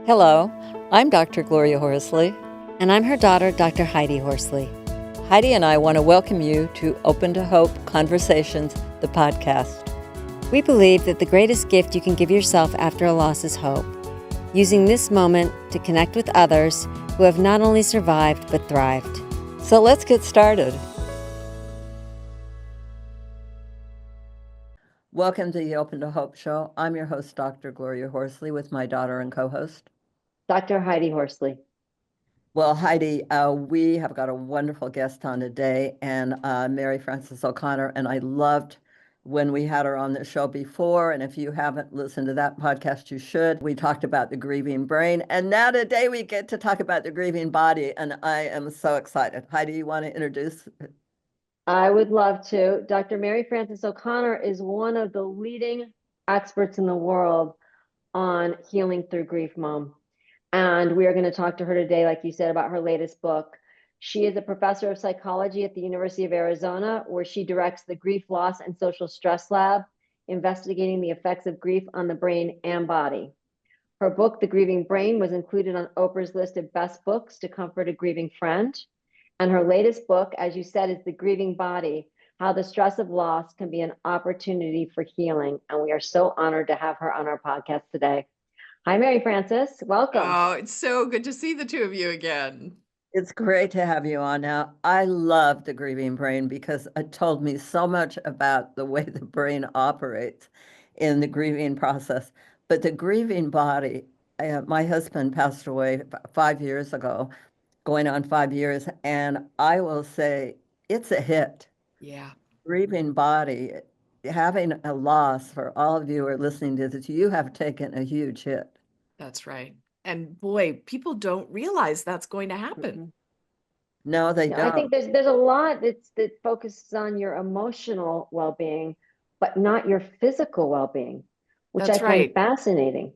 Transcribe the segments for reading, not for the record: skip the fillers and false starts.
Hello, I'm Dr. Gloria Horsley. And I'm her daughter, Dr. Heidi Horsley. Heidi and I want to welcome you to Open to Hope Conversations, the podcast. We believe that the greatest gift you can give yourself after a loss is hope, using this moment to connect with others who have not only survived but thrived. So let's get started. Welcome to the Open to Hope show. I'm your host, Dr. Gloria Horsley, with my daughter and co-host, Dr. Heidi Horsley. Well, Heidi, we have got a wonderful guest on today, and Mary Frances O'Connor, and I loved when we had her on the show before, and if you haven't listened to that podcast, you should. We talked about the grieving brain, and now today we get to talk about the grieving body, and I am so excited. Heidi, you want to introduce? I would love to. Dr. Mary Frances O'Connor is one of the leading experts in the world on healing through grief, Mom. And we are going to talk to her today, like you said, about her latest book. She is a professor of psychology at the University of Arizona, where she directs the Grief, Loss, and Social Stress Lab, investigating the effects of grief on the brain and body. Her book, The Grieving Brain, was included on Oprah's list of best books to comfort a grieving friend. And her latest book, as you said, is The Grieving Body, How the Stress of Loss Can Be an Opportunity for Healing. And we are so honored to have her on our podcast today. Hi, Mary Frances. Welcome. Oh, it's so good to see the two of you again. It's great to have you on now. I love the grieving brain because it told me so much about the way the brain operates in the grieving process. But the grieving body, my husband passed away 5 years ago, going on 5 years, and I will say it's a hit. Yeah. Grieving body, having a loss, for all of you who are listening to this, you have taken a huge hit. That's right. And boy, people don't realize that's going to happen. No, they No, don't. I think there's a lot that focuses on your emotional well-being, but not your physical well-being, which That's I find right. fascinating.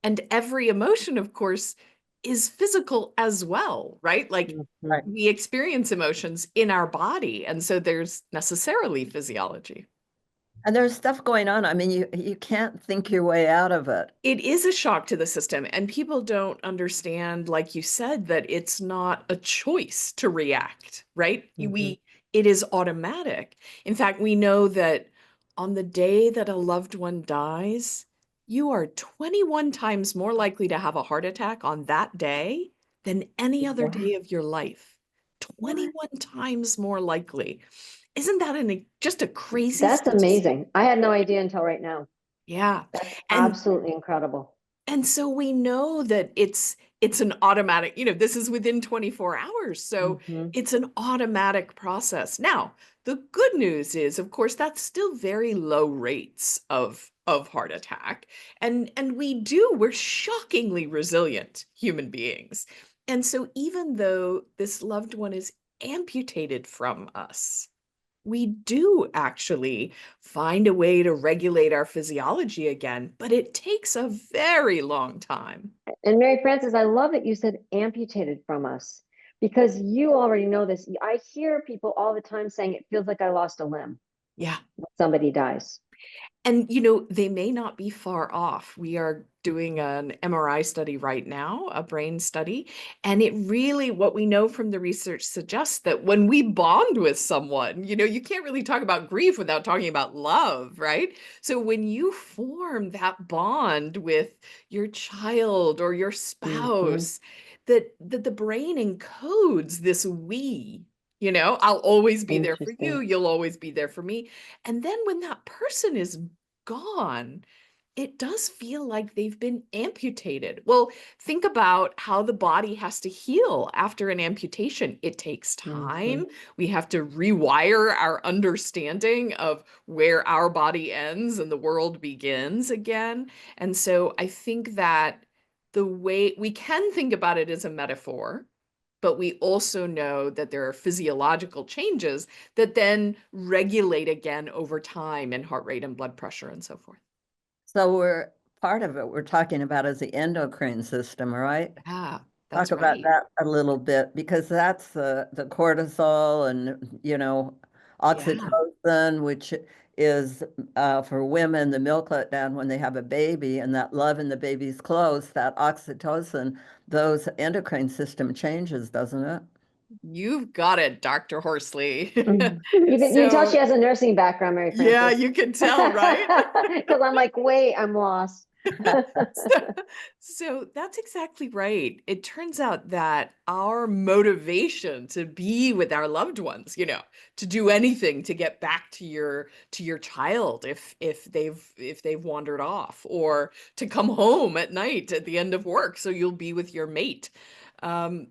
And every emotion, of course, is physical as well, right? Like Right. we experience emotions in our body. And so there's necessarily physiology. And there's stuff going on. I mean, you can't think your way out of it. It is a shock to the system, and people don't understand, like you said, that it's not a choice to react, right? It is automatic. In fact, we know that on the day that a loved one dies, you are 21 times more likely to have a heart attack on that day than any other Wow. day of your life. 21 times more likely. Isn't that just a crazy That's statistic? amazing. I had no idea until right now. Yeah. That's And absolutely incredible. And so we know that it's an automatic, this is within 24 hours. So it's an automatic process. Now, the good news is, of course, that's still very low rates of heart attack. And we're shockingly resilient human beings. And so even though this loved one is amputated from us, we do actually find a way to regulate our physiology again, but it takes a very long time. And Mary Frances, I love that you said amputated from us, because you already know this. I hear people all the time saying it feels like I lost a limb Yeah. when somebody dies. And, they may not be far off. We are doing an MRI study right now, a brain study. And what we know from the research suggests that when we bond with someone, you can't really talk about grief without talking about love, right? So when you form that bond with your child or your spouse, that the brain encodes this we. I'll always be there for you. You'll always be there for me. And then when that person is gone, it does feel like they've been amputated. Well, think about how the body has to heal after an amputation. It takes time. We have to rewire our understanding of where our body ends and the world begins again. And so I think that the way we can think about it as a metaphor, but we also know that there are physiological changes that then regulate again over time in heart rate and blood pressure and so forth. So part of it we're talking about is the endocrine system, right? Yeah, that's Talk right. about that a little bit, because that's the cortisol and, oxytocin, which is for women, the milk letdown when they have a baby and that love in the baby's clothes, that oxytocin, those endocrine system changes, doesn't it? You've got it, Dr. Horsley. You can tell So, she has a nursing background, Mary yeah, Frances. you can tell, right? Because I'm like, wait, I'm lost. So that's exactly right. It turns out that our motivation to be with our loved ones, to do anything to get back to your child if they've wandered off, or to come home at night at the end of work so you'll be with your mate. Um,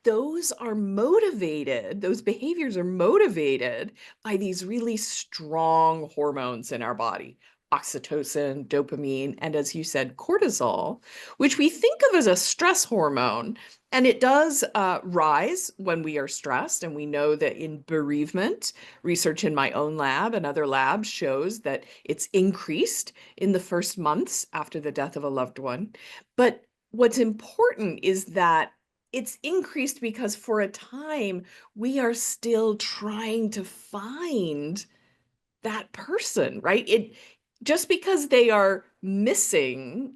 those behaviors are motivated by these really strong hormones in our body: oxytocin, dopamine, and, as you said, cortisol, which we think of as a stress hormone. And it does rise when we are stressed. And we know that in bereavement, research in my own lab and other labs shows that it's increased in the first months after the death of a loved one. But what's important is that it's increased because for a time we are still trying to find that person, right? It just because they are missing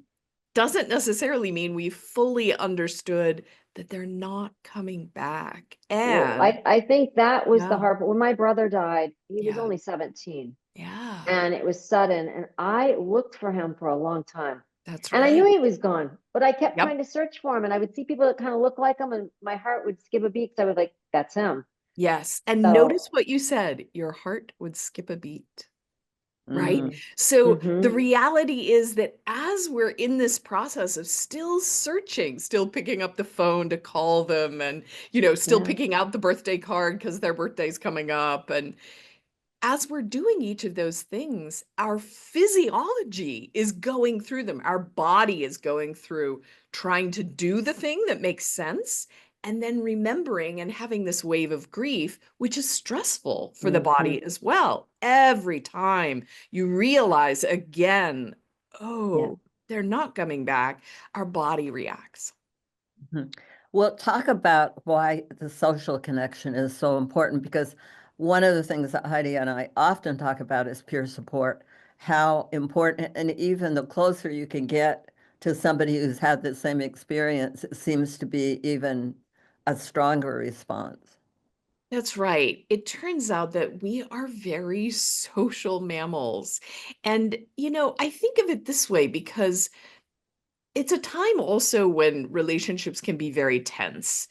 doesn't necessarily mean we fully understood that they're not coming back. Well, And I think that was the yeah, hard part. When my brother died, he was yeah, only 17, yeah, and it was sudden, and I looked for him for a long time. that's And I knew right. he was gone, but I kept Yep. trying to search for him, and I would see people that kind of look like him, and my heart would skip a beat because I was like, that's him. Yes. And notice So, what you said, your heart would skip a beat. Right? Mm. So the mhm, reality is that as we're in this process of still searching, still picking up the phone to call them, and, still yeah, picking out the birthday card because their birthday's coming up, and as we're doing each of those things, our physiology is going through them. Our body is going through trying to do the thing that makes sense, and then remembering and having this wave of grief, which is stressful for the mhm, body as well. Every time you realize again, yeah. oh, they're not coming back, our body reacts. Mhm. Well, talk about why the social connection is so important, because one of the things that Heidi and I often talk about is peer support, how important, and even the closer you can get to somebody who's had the same experience, it seems to be even a stronger response. That's right. It turns out that we are very social mammals. And, I think of it this way because it's a time also when relationships can be very tense.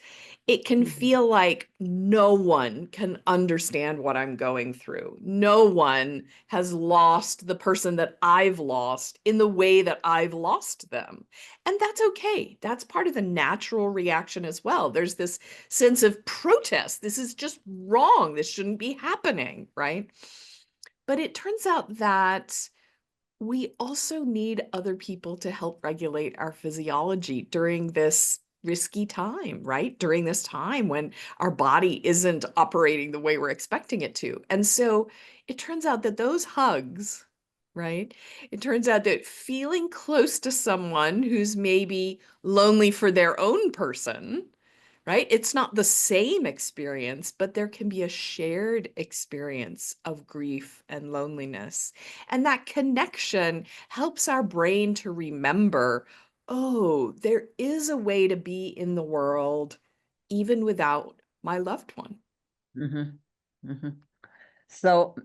It can Mhm. feel like no one can understand what I'm going through. No one has lost the person that I've lost in the way that I've lost them. And that's okay. That's part of the natural reaction as well. There's this sense of protest. This is just wrong. This shouldn't be happening, right? But it turns out that we also need other people to help regulate our physiology during this risky time, right? During this time when our body isn't operating the way we're expecting it to. And so it turns out that those hugs, right? It turns out that feeling close to someone who's maybe lonely for their own person, right? It's not the same experience, but there can be a shared experience of grief and loneliness. And that connection helps our brain to remember, oh, there is a way to be in the world even without my loved one. Mhm. Mhm. So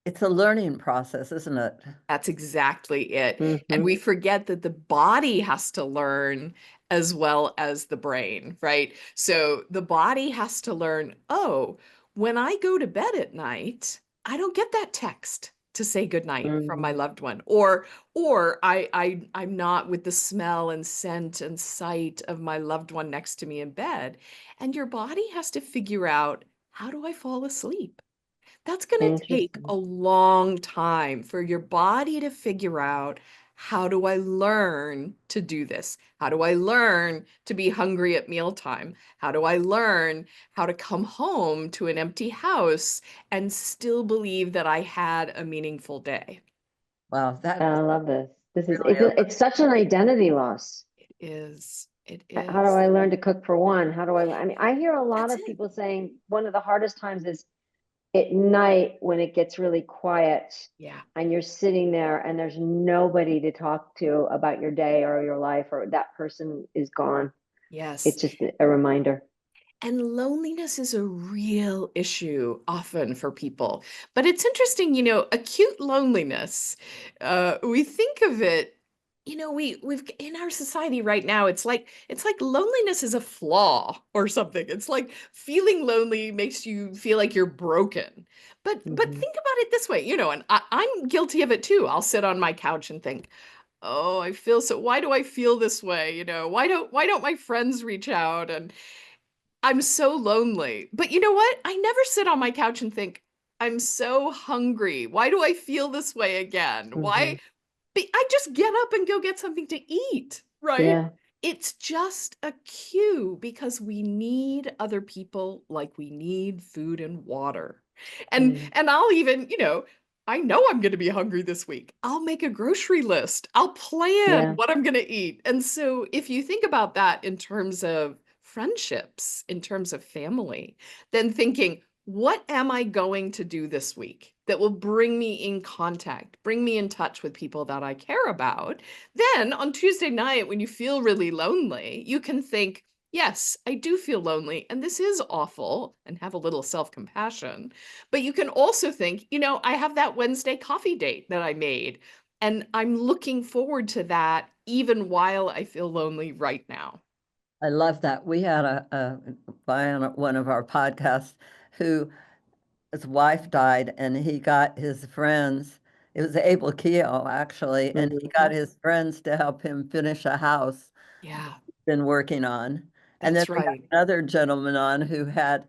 it's a learning process, isn't it? That's exactly it. And Mhm. we forget that the body has to learn as well as the brain, right? So the body has to learn, oh, when I go to bed at night, I don't get that text to say goodnight from my Mhm. loved one, or I'm not with the smell and scent and sight of my loved one next to me in bed. And your body has to figure out, how do I fall asleep? That's going to take a Interesting. long time for your body to figure out, how do I learn to do this? How do I learn to be hungry at mealtime? How do I learn how to come home to an empty house and still believe that I had a meaningful day? Wow, that is I love this. This is really a, it's such an identity loss. It is. It How do is. I learn to cook for one? How do I mean, I hear a lot That's of it. people saying one of the hardest times is at night when it gets really quiet Yeah. and you're sitting there and there's nobody to talk to about your day or your life, or that person is gone. Yes. It's just a reminder. And loneliness is a real issue often for people. But it's interesting, acute loneliness, we think of it, we've in our society right now, it's like loneliness is a flaw or something. It's like feeling lonely makes you feel like you're broken. But Mhm. think about it this way, and I'm guilty of it too. I'll sit on my couch and think, oh, why do I feel this way? Why don't my friends reach out? And I'm so lonely. But you know what? I never sit on my couch and think, I'm so hungry. Why do I feel this way again? Mhm. I just get up and go get something to eat, right? Yeah. It's just a cue because we need other people like we need food and water. And Mm. and I'll even, I know I'm going to be hungry this week. I'll make a grocery list. I'll plan Yeah. what I'm going to eat. And so if you think about that in terms of friendships, in terms of family, then thinking, what am I going to do this week that will bring me in contact, bring me in touch with people that I care about? Then on Tuesday night, when you feel really lonely, you can think, yes, I do feel lonely, and this is awful, and have a little self-compassion. But you can also think, I have that Wednesday coffee date that I made, and I'm looking forward to that even while I feel lonely right now. I love that. We had a guy on one of our podcasts who his wife died, and he got his friends. It was Abel Keough, actually, and he got Mhm. his friends to help him finish a house Yeah, he's been working on. And then that's we had right. another gentleman on who had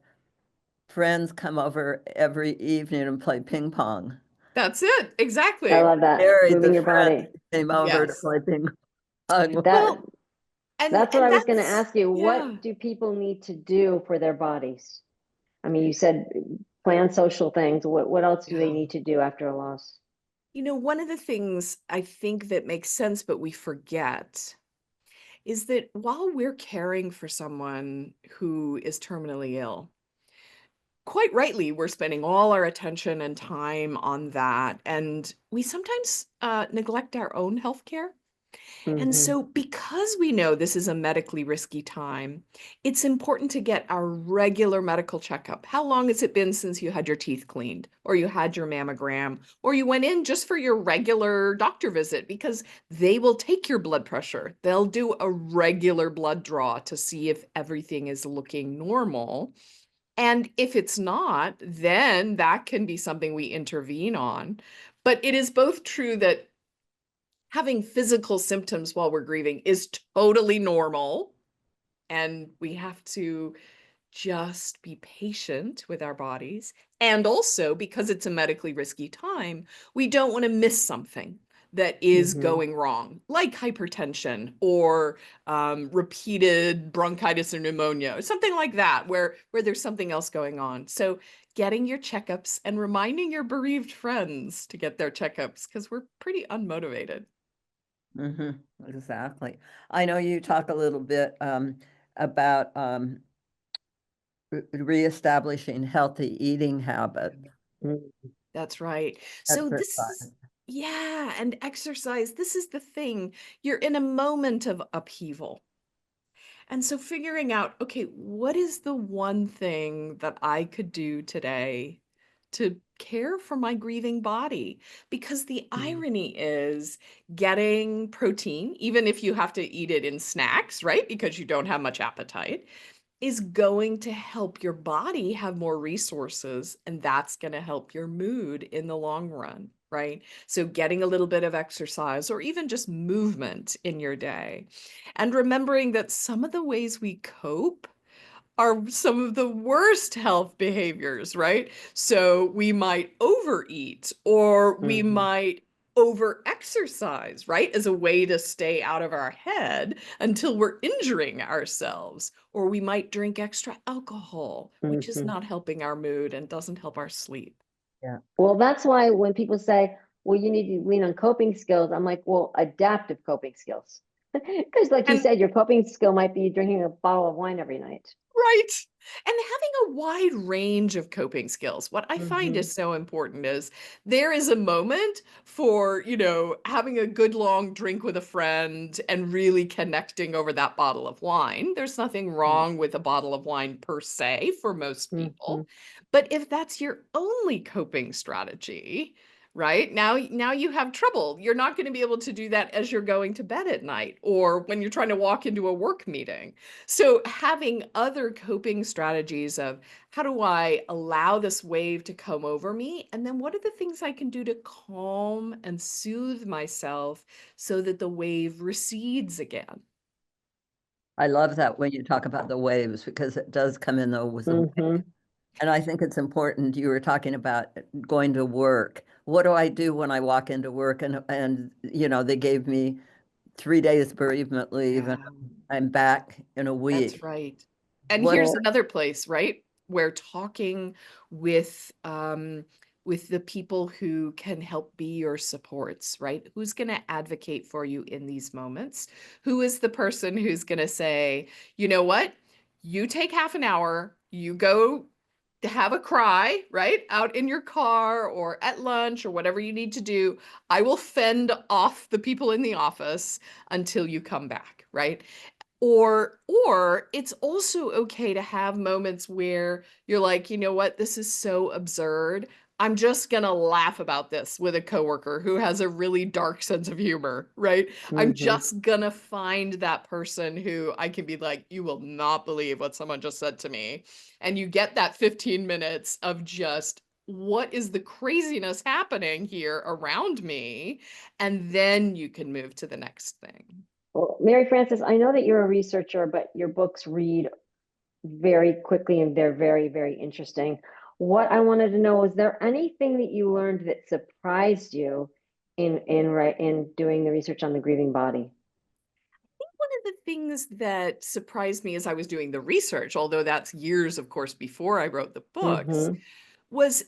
friends come over every evening and play ping pong. That's it. I Exactly. love that. Married the Moving your friends body. who came over to Yes. play ping pong. That Well, and that's what and I was going to that's ask you. yeah. What do people need to do for their bodies? I mean, you said plan social things. What else do they Yeah. need to do after a loss? One of the things I think that makes sense, but we forget, is that while we're caring for someone who is terminally ill, quite rightly, we're spending all our attention and time on that. And we sometimes neglect our own health care. And Hmm. so, because we know this is a medically risky time, it's important to get our regular medical checkup. How long has it been since you had your teeth cleaned, or you had your mammogram, or you went in just for your regular doctor visit? Because they will take your blood pressure. They'll do a regular blood draw to see if everything is looking normal. And if it's not, then that can be something we intervene on. But it is both true that having physical symptoms while we're grieving is totally normal. And we have to just be patient with our bodies. And also, because it's a medically risky time, we don't want to miss something that is Hmm. going wrong, like hypertension or repeated bronchitis or pneumonia, or something like that, where there's something else going on. So getting your checkups and reminding your bereaved friends to get their checkups, because we're pretty unmotivated. Hmm. Exactly. I know you talk a little bit about reestablishing healthy eating habits, That's right. So exercise. yeah, and exercise, this is the thing. You're in a moment of upheaval. And so figuring out, okay, what is the one thing that I could do today to care for my grieving body? Because the Hmm. irony is getting protein, even if you have to eat it in snacks, right? Because you don't have much appetite, is going to help your body have more resources, and that's going to help your mood in the long run, right? So getting a little bit of exercise or even just movement in your day, and remembering that some of the ways we cope are some of the worst health behaviors, right? So we might overeat, or we Hmm. might over exercise, right? As a way to stay out of our head until we're injuring ourselves. Or we might drink extra alcohol, which is Hmm. not helping our mood and doesn't help our sleep. Yeah. Well, that's why when people say, well, you need to lean on coping skills, I'm like, well, adaptive coping skills. Because like you And said, your coping skill might be drinking a bottle of wine every night. right. And having a wide range of coping skills. What I find Mm-hmm. is so important is there is a moment for, having a good long drink with a friend and really connecting over that bottle of wine. There's nothing wrong with a bottle of wine per se for most Mm-hmm. people. But if that's your only coping strategy, right? Now you have trouble. You're not going to be able to do that as you're going to bed at night or when you're trying to walk into a work meeting. So having other coping strategies of how do I allow this wave to come over me? And then what are the things I can do to calm and soothe myself so that the wave recedes again? I love that when you talk about the waves because it does come in those waves. Mm-hmm. And I think it's important. You were talking about going to work. What do I do when I walk into work and they gave me 3 days bereavement leave and Yeah. I'm back in a That's week. right. And What here's Well, another place, right? Where talking with the people who can help be your supports, right? Who's going to advocate for you in these moments? Who is the person who's going to say, you know what? You take half an hour, you go to have a cry, right? Out in your car or at lunch or whatever you need to do. I will fend off the people in the office until you come back, right? Or it's also okay to have moments where you're like, you know what, this is so absurd. I'm just gonna laugh about this with a coworker who has a really dark sense of humor, right? I'm mm-hmm. just gonna find that person who I can be like, you will not believe what someone just said to me. And you get that 15 minutes of just what is the craziness happening here around me? And then you can move to the next thing. Well, Mary Frances, I know that you're a researcher, but your books read very quickly and they're very, very interesting. What I wanted to know, was there anything that you learned that surprised you in doing the research on the grieving body? One of the things that surprised me as I was doing the research, although that's years, of course, before I wrote the books, Mm-hmm. was,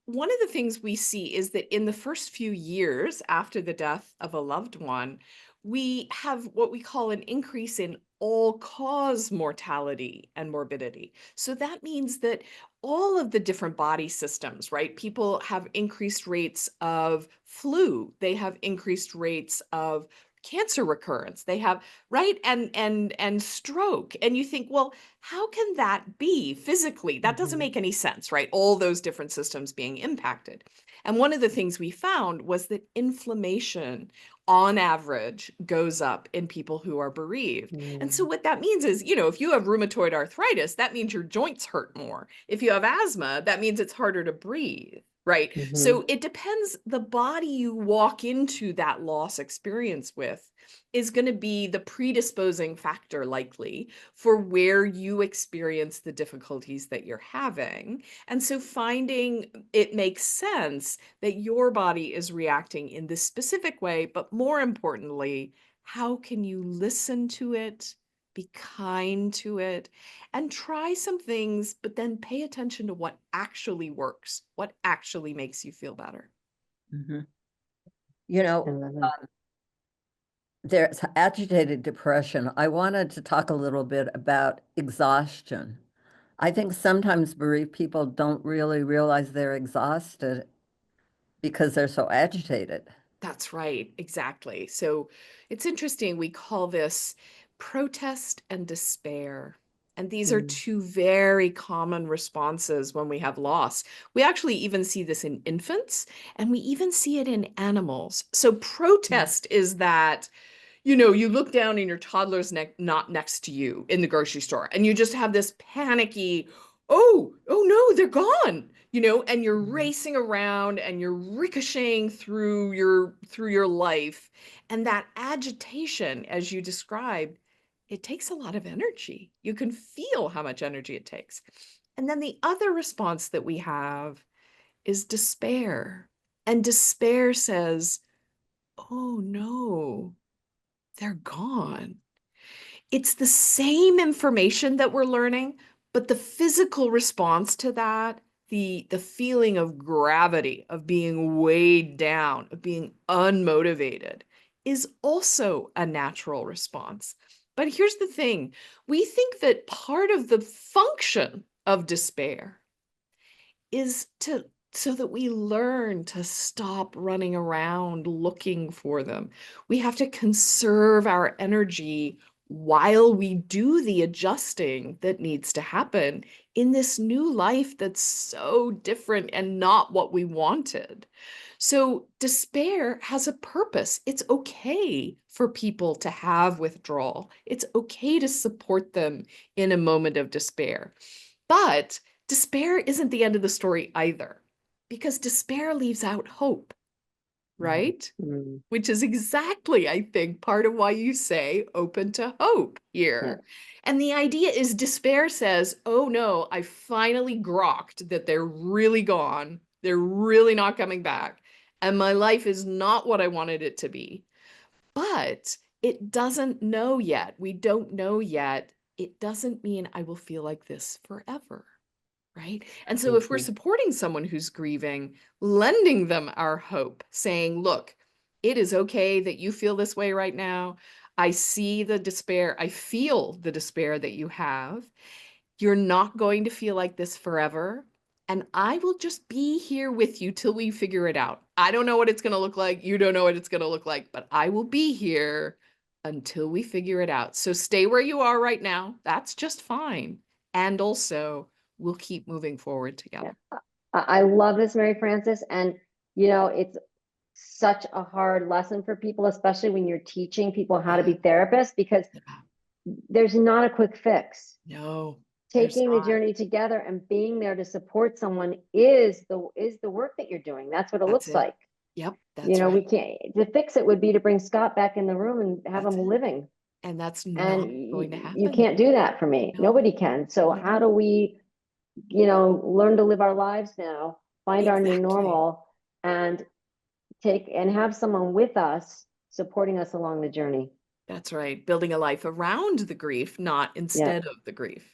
one of the things we see is that in the first few years after the death of a loved one, we have what we call an increase in all cause mortality and morbidity. So that means that all of the different body systems, right? People have increased rates of flu, they have increased rates of cancer recurrence, they have, right, and stroke. And you think, well, how can that be physically? That doesn't Mm-hmm. make any sense, right? All those different systems being impacted. And one of the things we found was that inflammation on average goes up in people who are bereaved. And so what that means is, if you have rheumatoid arthritis, that means your joints hurt more. If you have asthma, that means it's harder to breathe. Right. Mm-hmm. So it depends. The body you walk into that loss experience with is going to be the predisposing factor, likely, for where you experience the difficulties that you're having. And so finding it makes sense that your body is reacting in this specific way, but more importantly, how can you listen to it, be kind to it, and try some things, but then pay attention to what actually works, what actually makes you feel better. Mhm. You I know, love it. there's agitated depression. I wanted to talk a little bit about exhaustion. I think sometimes bereaved people don't really realize they're exhausted because they're so agitated. That's right, exactly. So it's interesting. We call this protest and despair. And these are Mm. two very common responses when we have loss. We actually even see this in infants, and we even see it in animals. So Mm. protest is that you look down and your toddler's not next to you in the grocery store, and you just have this panicky, oh no, they're gone, and you're Mhm. racing around and you're ricocheting through your life. And that agitation, as you described, it takes a lot of energy. You can feel how much energy it takes. And then the other response that we have is despair. And despair says, oh no, they're gone. It's the same information that we're learning, but the physical response to that, the feeling of gravity, of being weighed down, of being unmotivated, is also a natural response. But here's the thing. We think that part of the function of despair is so that we learn to stop running around looking for them. We have to conserve our energy while we do the adjusting that needs to happen in this new life that's so different and not what we wanted. So despair has a purpose. It's okay for people to have withdrawal. It's okay to support them in a moment of despair. But despair isn't the end of the story either, because despair leaves out hope, right? Mm. Which is exactly, I think, part of why you say open to hope here. And the idea is despair says, oh no, I finally grokked that they're really gone. They're really not coming back. And my life is not what I wanted it to be. But it doesn't know yet. We don't know yet. It doesn't mean I will feel like this forever. Right? And so if we're supporting someone who's grieving, lending them our hope, saying, look, it is okay that you feel this way right now. I see the despair. I feel the despair that you have. You're not going to feel like this forever. And I will just be here with you till we figure it out. I don't know what it's going to look like. You don't know what it's going to look like, but I will be here until we figure it out. So stay where you are right now. That's just fine. And also, we'll keep moving forward together. I love this, Mary Frances. And, you know, it's such a hard lesson for people, especially when you're teaching people how to be therapists, because there's not a quick fix. No. Taking the journey together and being there to support someone is the work that you're doing. That's what it looks like. Yep. You know, we can't, to fix it would be to bring Scott back in the room and have him living. And that's not going to happen. You can't do that for me. No. Nobody can. So how do we, you know, learn to live our lives now, find our new normal, and have someone with us supporting us along the journey. That's right. Building a life around the grief, not instead of the grief.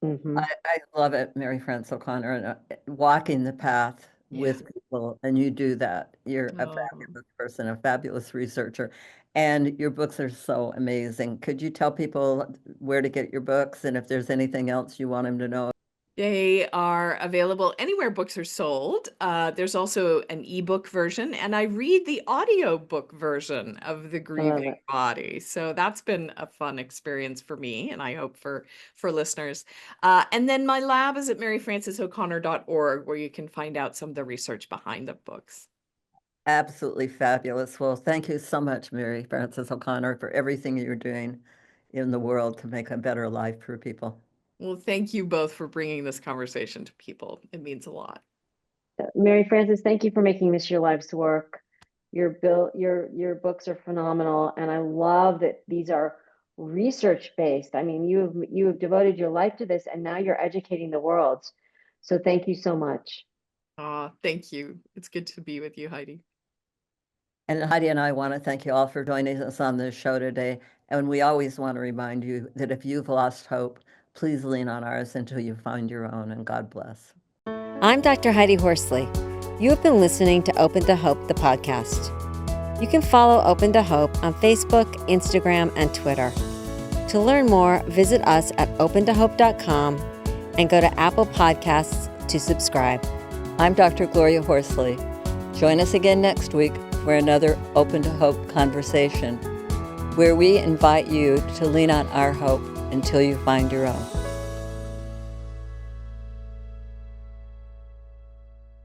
Mm-hmm. I love it, Mary Frances O'Connor, and walking the path with people, and you do that. You're a fabulous person, a fabulous researcher, and your books are so amazing. Could you tell people where to get your books, and if there's anything else you want them to know? They are available anywhere books are sold. There's also an ebook version, and I read the audiobook version of The Grieving Body. So that's been a fun experience for me, and I hope for listeners. And then my lab is at maryfrancesoconnor.org, where you can find out some of the research behind the books. Absolutely fabulous. Well, thank you so much, Mary Frances O'Connor, for everything you're doing in the world to make a better life for people. Well, thank you both for bringing this conversation to people. It means a lot. Mary Frances, thank you for making this your life's work. Your books are phenomenal, and I love that these are research-based. I mean, you have devoted your life to this, and now you're educating the world. So thank you so much. Thank you. It's good to be with you, Heidi. And Heidi and I want to thank you all for joining us on this show today. And we always want to remind you that if you've lost hope, please lean on ours until you find your own, and God bless. I'm Dr. Heidi Horsley. You have been listening to Open to Hope, the podcast. You can follow Open to Hope on Facebook, Instagram, and Twitter. To learn more, visit us at opentohope.com and go to Apple Podcasts to subscribe. I'm Dr. Gloria Horsley. Join us again next week for another Open to Hope conversation, where we invite you to lean on our hope until you find your own.